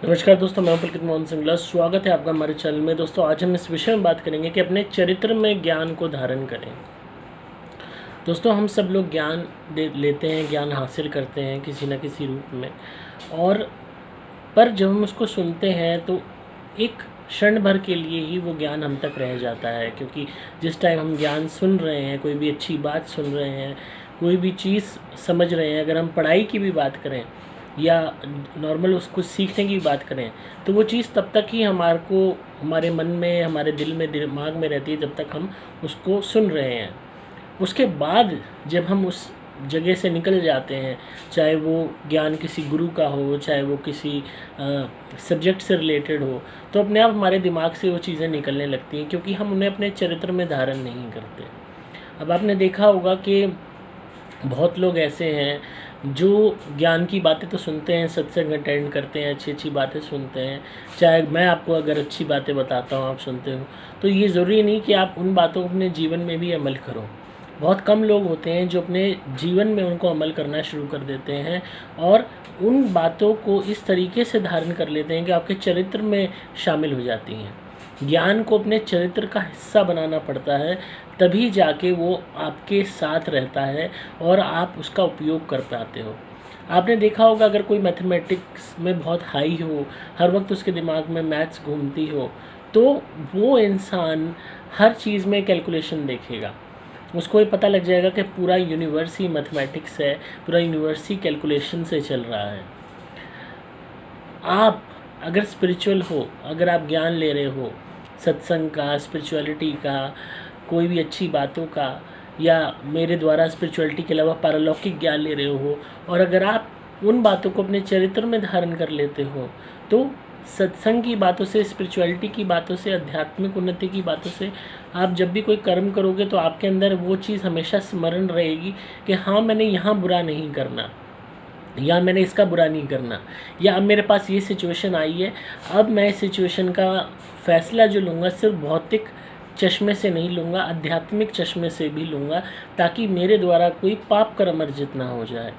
नमस्कार दोस्तों, मैं पुलकित मोहन सिंगला। स्वागत है आपका हमारे चैनल में। दोस्तों, आज हम इस विषय में बात करेंगे कि अपने चरित्र में ज्ञान को धारण करें। दोस्तों, हम सब लोग ज्ञान लेते हैं, ज्ञान हासिल करते हैं किसी न किसी रूप में। और पर जब हम उसको सुनते हैं तो एक क्षण भर के लिए ही वो ज्ञान हम तक रह जाता है, क्योंकि जिस टाइम हम ज्ञान सुन रहे हैं, कोई भी अच्छी बात सुन रहे हैं, कोई भी चीज़ समझ रहे हैं, अगर हम पढ़ाई की भी बात करें या नॉर्मल उसको सीखने की बात करें, तो वो चीज़ तब तक ही हमारे मन में, हमारे दिल में, दिमाग में रहती है जब तक हम उसको सुन रहे हैं। उसके बाद जब हम उस जगह से निकल जाते हैं, चाहे वो ज्ञान किसी गुरु का हो, चाहे वो किसी सब्जेक्ट से रिलेटेड हो, तो अपने आप हमारे दिमाग से वो चीज़ें निकलने लगती हैं, क्योंकि हम उन्हें अपने चरित्र में धारण नहीं करते। अब आपने देखा होगा कि बहुत लोग ऐसे हैं जो ज्ञान की बातें तो सुनते हैं, सत्संग अटेंड करते हैं, अच्छी अच्छी बातें सुनते हैं। चाहे मैं आपको अगर अच्छी बातें बताता हूँ, आप सुनते हो, तो ये ज़रूरी नहीं कि आप उन बातों को अपने जीवन में भी अमल करो। बहुत कम लोग होते हैं जो अपने जीवन में उनको अमल करना शुरू कर देते हैं और उन बातों को इस तरीके से धारण कर लेते हैं कि आपके चरित्र में शामिल हो जाती हैं। ज्ञान को अपने चरित्र का हिस्सा बनाना पड़ता है, तभी जाके वो आपके साथ रहता है और आप उसका उपयोग कर पाते हो। आपने देखा होगा, अगर कोई मैथमेटिक्स में बहुत हाई हो, हर वक्त उसके दिमाग में मैथ्स घूमती हो, तो वो इंसान हर चीज़ में कैलकुलेशन देखेगा। उसको ये पता लग जाएगा कि पूरा यूनिवर्स ही मैथमेटिक्स है, पूरा यूनिवर्स ही कैलकुलेशन से चल रहा है। आप अगर स्पिरिचुअल हो, अगर आप ज्ञान ले रहे हो सत्संग का, स्पिरिचुअलिटी का, कोई भी अच्छी बातों का, या मेरे द्वारा स्पिरिचुअलिटी के अलावा पारलौकिक ज्ञान ले रहे हो, और अगर आप उन बातों को अपने चरित्र में धारण कर लेते हो, तो सत्संग की बातों से, स्पिरिचुअलिटी की बातों से, आध्यात्मिक उन्नति की बातों से आप जब भी कोई कर्म करोगे तो आपके अंदर वो चीज़ हमेशा स्मरण रहेगी कि हाँ, मैंने यहाँ बुरा नहीं करना, या मैंने इसका बुरा नहीं करना, या अब मेरे पास ये सिचुएशन आई है, अब मैं इस सिचुएशन का फ़ैसला जो लूँगा सिर्फ भौतिक चश्मे से नहीं लूँगा, आध्यात्मिक चश्मे से भी लूँगा, ताकि मेरे द्वारा कोई पाप कर्म अर्जित ना हो जाए।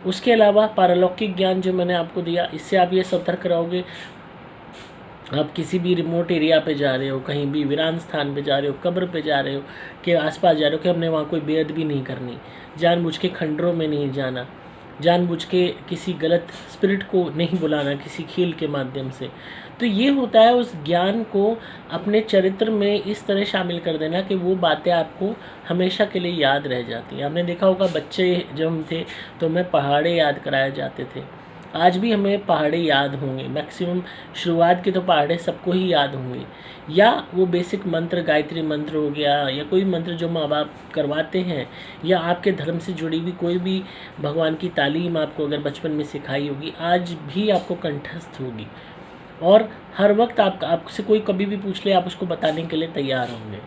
उसके अलावा पारलौकिक ज्ञान जो मैंने आपको दिया, इससे आप ये सतर्क रहोगे। आप किसी भी रिमोट एरिया पे जा रहे हो, कहीं भी वीरान स्थान पे जा रहे हो, कब्र पे जा रहे हो, के आसपास जा रहे हो, कि हमने वहाँ कोई बेअदबी नहीं करनी, जानबूझ के खंडरों में नहीं जाना, जानबूझ के किसी गलत स्पिरिट को नहीं बुलाना किसी खेल के माध्यम से। तो ये होता है उस ज्ञान को अपने चरित्र में इस तरह शामिल कर देना कि वो बातें आपको हमेशा के लिए याद रह जाती हैं। आपने देखा होगा, बच्चे जब हम थे तो हमें पहाड़े याद कराए जाते थे। आज भी हमें पहाड़े याद होंगे, मैक्सिमम शुरुआत के तो पहाड़े सबको ही याद होंगे, या वो बेसिक मंत्र, गायत्री मंत्र हो गया, या कोई मंत्र जो माँ बाप करवाते हैं, या आपके धर्म से जुड़ी हुई कोई भी भगवान की तालीम आपको अगर बचपन में सिखाई होगी, आज भी आपको कंठस्थ होगी, और हर वक्त आपसे कोई कभी भी पूछ ले, आप उसको बताने के लिए तैयार होंगे।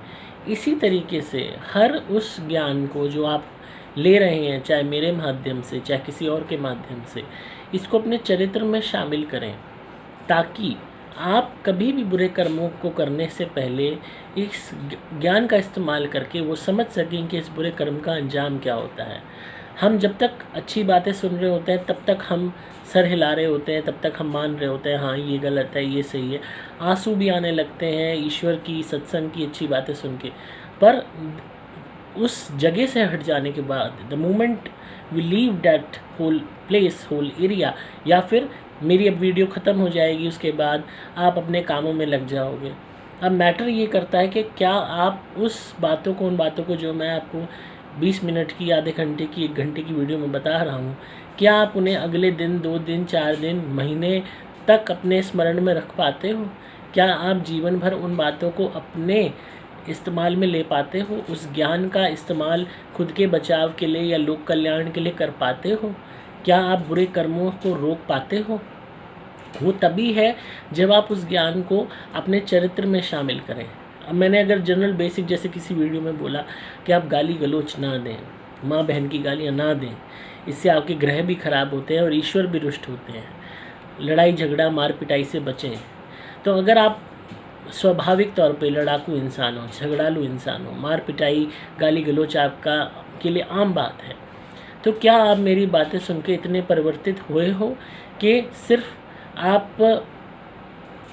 इसी तरीके से हर उस ज्ञान को जो आप ले रहे हैं, चाहे मेरे माध्यम से, चाहे किसी और के माध्यम से, इसको अपने चरित्र में शामिल करें, ताकि आप कभी भी बुरे कर्मों को करने से पहले इस ज्ञान का इस्तेमाल करके वो समझ सकें कि इस बुरे कर्म का अंजाम क्या होता है। हम जब तक अच्छी बातें सुन रहे होते हैं, तब तक हम सर हिला रहे होते हैं, तब तक हम मान रहे होते हैं हाँ ये गलत है, ये सही है, आंसू भी आने लगते हैं ईश्वर की, सत्संग की अच्छी बातें सुन के। पर उस जगह से हट जाने के बाद, the moment we leave that whole place, whole area, या फिर मेरी अब वीडियो ख़त्म हो जाएगी, उसके बाद आप अपने कामों में लग जाओगे। अब मैटर ये करता है कि क्या आप उस बातों को, उन बातों को जो मैं आपको 20 मिनट की, आधे घंटे की, 1 घंटे की वीडियो में बता रहा हूँ, क्या आप उन्हें अगले दिन, 2 दिन, 4 दिन, महीने तक अपने स्मरण में रख पाते हो? क्या आप जीवन भर उन बातों को अपने इस्तेमाल में ले पाते हो? उस ज्ञान का इस्तेमाल खुद के बचाव के लिए या लोक कल्याण के लिए कर पाते हो? क्या आप बुरे कर्मों को रोक पाते हो? वो तभी है जब आप उस ज्ञान को अपने चरित्र में शामिल करें। अब मैंने अगर जनरल बेसिक जैसे किसी वीडियो में बोला कि आप गाली गलौच ना दें, माँ बहन की गालियाँ ना दें, इससे आपके ग्रह भी खराब होते हैं और ईश्वर भी रुष्ट होते हैं। लड़ाई झगड़ा मार पिटाई से बचें। तो अगर आप स्वाभाविक तौर पे लड़ाकू इंसान हो, झगड़ालू इंसान हो, मार पिटाई, गाली गलौच आपका के लिए आम बात है, तो क्या आप मेरी बातें सुन के इतने परिवर्तित हुए हो कि सिर्फ आप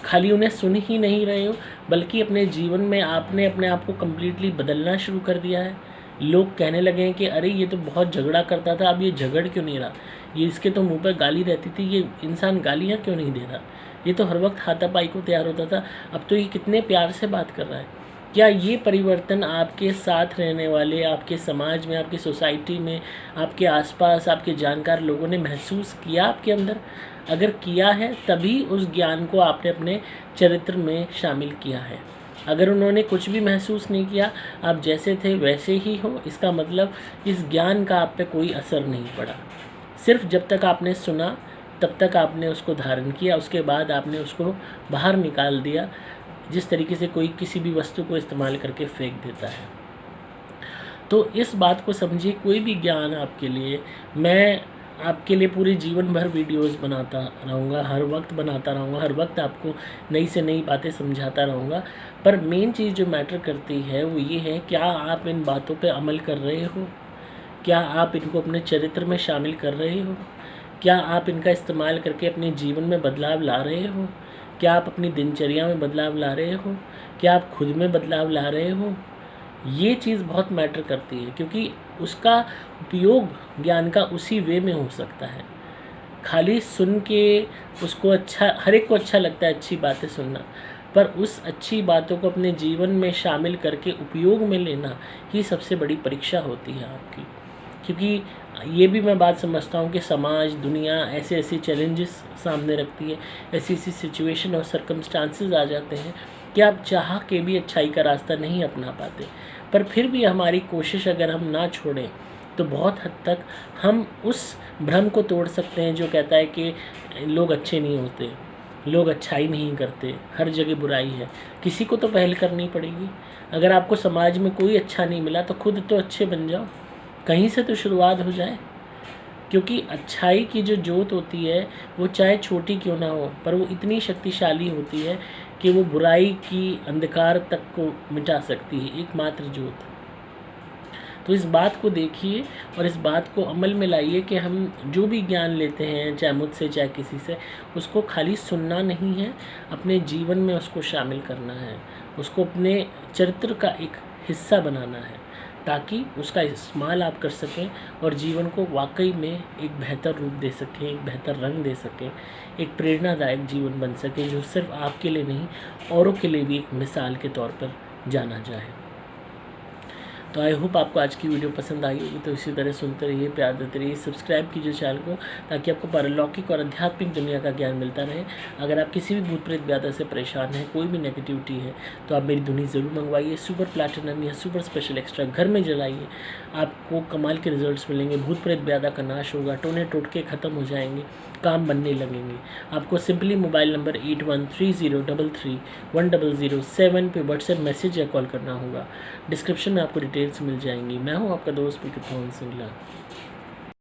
खाली उन्हें सुन ही नहीं रहे हो, बल्कि अपने जीवन में आपने अपने आप को कम्प्लीटली बदलना शुरू कर दिया है। लोग कहने लगे हैं कि अरे ये तो बहुत झगड़ा करता था, अब ये झगड़ क्यों नहीं रहा, ये इसके तो मुंह पर गाली रहती थी, ये इंसान गालियाँ क्यों नहीं दे रहा, ये तो हर वक्त हाथापाई को तैयार होता था, अब तो ये कितने प्यार से बात कर रहा है। क्या ये परिवर्तन आपके साथ रहने वाले, आपके समाज में, आपकी सोसाइटी में, आपके आसपास, आपके जानकार लोगों ने महसूस किया आपके अंदर? अगर किया है तभी उस ज्ञान को आपने अपने चरित्र में शामिल किया है। अगर उन्होंने कुछ भी महसूस नहीं किया, आप जैसे थे वैसे ही हो, इसका मतलब इस ज्ञान का आप पे कोई असर नहीं पड़ा। सिर्फ जब तक आपने सुना तब तक आपने उसको धारण किया, उसके बाद आपने उसको बाहर निकाल दिया, जिस तरीके से कोई किसी भी वस्तु को इस्तेमाल करके फेंक देता है। तो इस बात को समझिए, कोई भी ज्ञान आपके लिए, मैं आपके लिए पूरे जीवन भर वीडियोस बनाता रहूँगा, हर वक्त बनाता रहूँगा, हर वक्त आपको नई से नई बातें समझाता रहूँगा। पर मेन चीज़ जो मैटर करती है वो ये है, क्या आप इन बातों पे अमल कर रहे हो? क्या आप इनको अपने चरित्र में शामिल कर रहे हो? क्या आप इनका इस्तेमाल करके अपने जीवन में बदलाव ला रहे हो? क्या आप अपनी दिनचर्या में बदलाव ला रहे हो? क्या आप खुद में बदलाव ला रहे हो? ये चीज़ बहुत मैटर करती है, क्योंकि उसका उपयोग ज्ञान का उसी वे में हो सकता है। खाली सुन के उसको अच्छा, हर एक को अच्छा लगता है अच्छी बातें सुनना, पर उस अच्छी बातों को अपने जीवन में शामिल करके उपयोग में लेना ही सबसे बड़ी परीक्षा होती है आपकी। क्योंकि ये भी मैं बात समझता हूँ कि समाज, दुनिया ऐसे ऐसे चैलेंजेस सामने रखती है, ऐसी ऐसी सिचुएशन और सर्कमस्टांसेस आ जाते हैं कि आप चाह के भी अच्छाई का रास्ता नहीं अपना पाते। पर फिर भी हमारी कोशिश अगर हम ना छोड़ें तो बहुत हद तक हम उस भ्रम को तोड़ सकते हैं जो कहता है कि लोग अच्छे नहीं होते, लोग अच्छाई नहीं करते, हर जगह बुराई है। किसी को तो पहल करनी पड़ेगी। अगर आपको समाज में कोई अच्छा नहीं मिला तो खुद तो अच्छे बन जाओ, कहीं से तो शुरुआत हो जाए। क्योंकि अच्छाई की जो जोत होती है वो चाहे छोटी क्यों ना हो, पर वो इतनी शक्तिशाली होती है कि वो बुराई की अंधकार तक को मिटा सकती है, एकमात्र जोत। तो इस बात को देखिए और इस बात को अमल में लाइए कि हम जो भी ज्ञान लेते हैं, चाहे मुझसे चाहे किसी से, उसको खाली सुनना नहीं है, अपने जीवन में उसको शामिल करना है, उसको अपने चरित्र का एक हिस्सा बनाना है, ताकि उसका इस्तेमाल आप कर सकें और जीवन को वाकई में एक बेहतर रूप दे सकें, एक बेहतर रंग दे सकें, एक प्रेरणादायक जीवन बन सके जो सिर्फ आपके लिए नहीं औरों के लिए भी एक मिसाल के तौर पर जाना जाए। तो आई होप आपको आज की वीडियो पसंद आई होगी। तो इसी तरह सुनते रहिए, प्यार देते रहिए, सब्सक्राइब कीजिए चैनल को, ताकि आपको पारलौकिक और आध्यात्मिक दुनिया का ज्ञान मिलता रहे। अगर आप किसी भी भूत प्रेत व्याधा से परेशान हैं, कोई भी नेगेटिविटी है, तो आप मेरी धुनी ज़रूर मंगवाइए। सुपर प्लैटिनम या सुपर स्पेशल एक्स्ट्रा घर में जलाइए, आपको कमाल के रिजल्ट्स मिलेंगे। भूत प्रेत व्याधा का नाश होगा, टोने टोटके ख़त्म हो जाएंगे, काम बनने लगेंगे। आपको सिंपली मोबाइल नंबर 8130331007 पे व्हाट्सएप मैसेज या कॉल करना होगा। डिस्क्रिप्शन में आपको डिटेल्स मिल जाएंगी। मैं हूं आपका दोस्त पी के सिंगला।